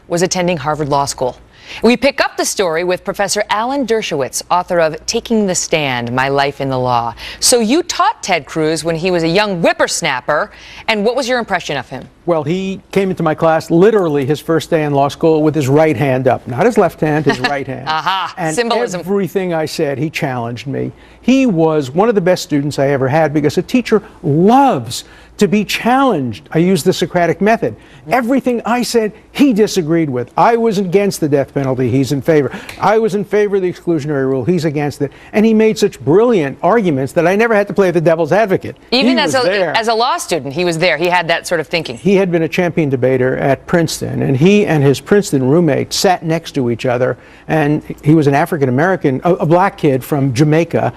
was attending Harvard Law School. We pick up the story with Professor Alan Dershowitz, author of Taking the Stand, My Life in the Law. So you taught Ted Cruz when he was a young whippersnapper, and what was your impression of him? Well, he came into my class literally his first day in law school with his right hand up. Not his left hand, his right hand. Aha, and symbolism. Everything I said, he challenged me. He was one of the best students I ever had because a teacher loves to be challenged. I used the Socratic method. Everything I said, he disagreed with. I was against the death penalty, he's in favor. I was in favor of the exclusionary rule, he's against it. And he made such brilliant arguments that I never had to play the devil's advocate. Even as a law student, he was there. He had that sort of thinking. He had been a champion debater at Princeton, and he and his Princeton roommate sat next to each other, and he was an African-American, a black kid from Jamaica,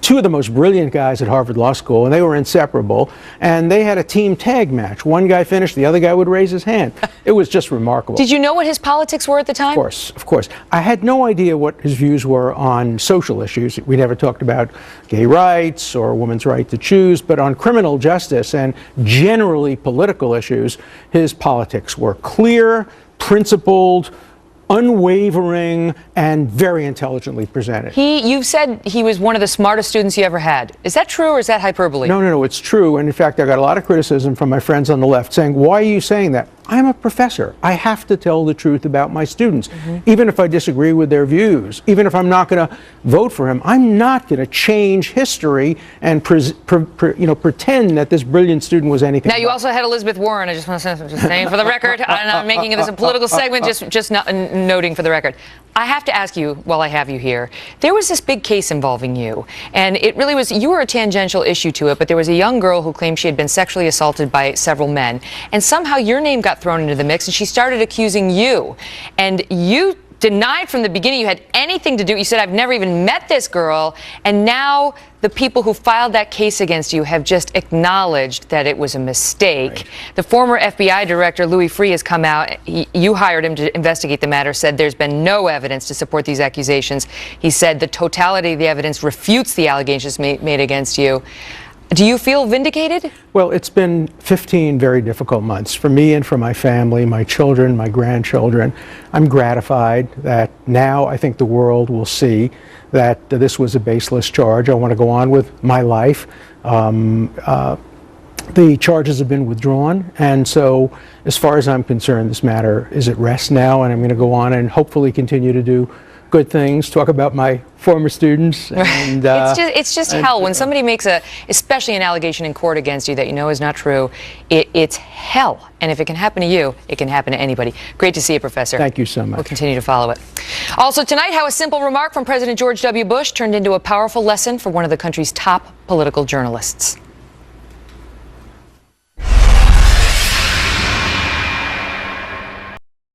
two of the most brilliant guys at Harvard Law School, and they were inseparable, and they had a team tag match. One guy finished, the other guy would raise his hand. It was just remarkable. Did you know what his politics were at the time? Of course. I had no idea what his views were on social issues. We never talked about gay rights or women's right to choose, but on criminal justice and generally political issues, his politics were clear, principled, unwavering, and very intelligently presented. You've said he was one of the smartest students you ever had. Is that true or is that hyperbole? No, it's true. And in fact, I got a lot of criticism from my friends on the left saying, why are you saying that? I'm a professor. I have to tell the truth about my students. Even if I disagree with their views, even if I'm not going to vote for him, I'm not going to change history and pretend that this brilliant student was anything. Now, you also had Elizabeth Warren. I just want to say, saying for the record, I'm not making this a political segment, just noting for the record. I have to ask you, while I have you here, there was this big case involving you, and it really was, you were a tangential issue to it, but there was a young girl who claimed she had been sexually assaulted by several men, and somehow your name got thrown into the mix, and she started accusing you, and you denied from the beginning you had anything to do. You said, I've never even met this girl, and now the people who filed that case against you have just acknowledged that it was a mistake. Right. The former FBI director, Louis Freeh, has come out. You hired him to investigate the matter, said there's been no evidence to support these accusations. He said the totality of the evidence refutes the allegations made against you. Do you feel vindicated? Well, it's been 15 very difficult months for me and for my family, my children, my grandchildren. I'm gratified that now I think the world will see that this was a baseless charge. I want to go on with my life. The charges have been withdrawn, and so as far as I'm concerned, this matter is at rest now, and I'm going to go on and hopefully continue to do good things, talk about my former students. And, it's just hell when somebody makes especially an allegation in court against you that you know is not true. It's hell. And if it can happen to you, it can happen to anybody. Great to see you, Professor. Thank you so much. We'll continue to follow it. Also tonight, how a simple remark from President George W. Bush turned into a powerful lesson for one of the country's top political journalists.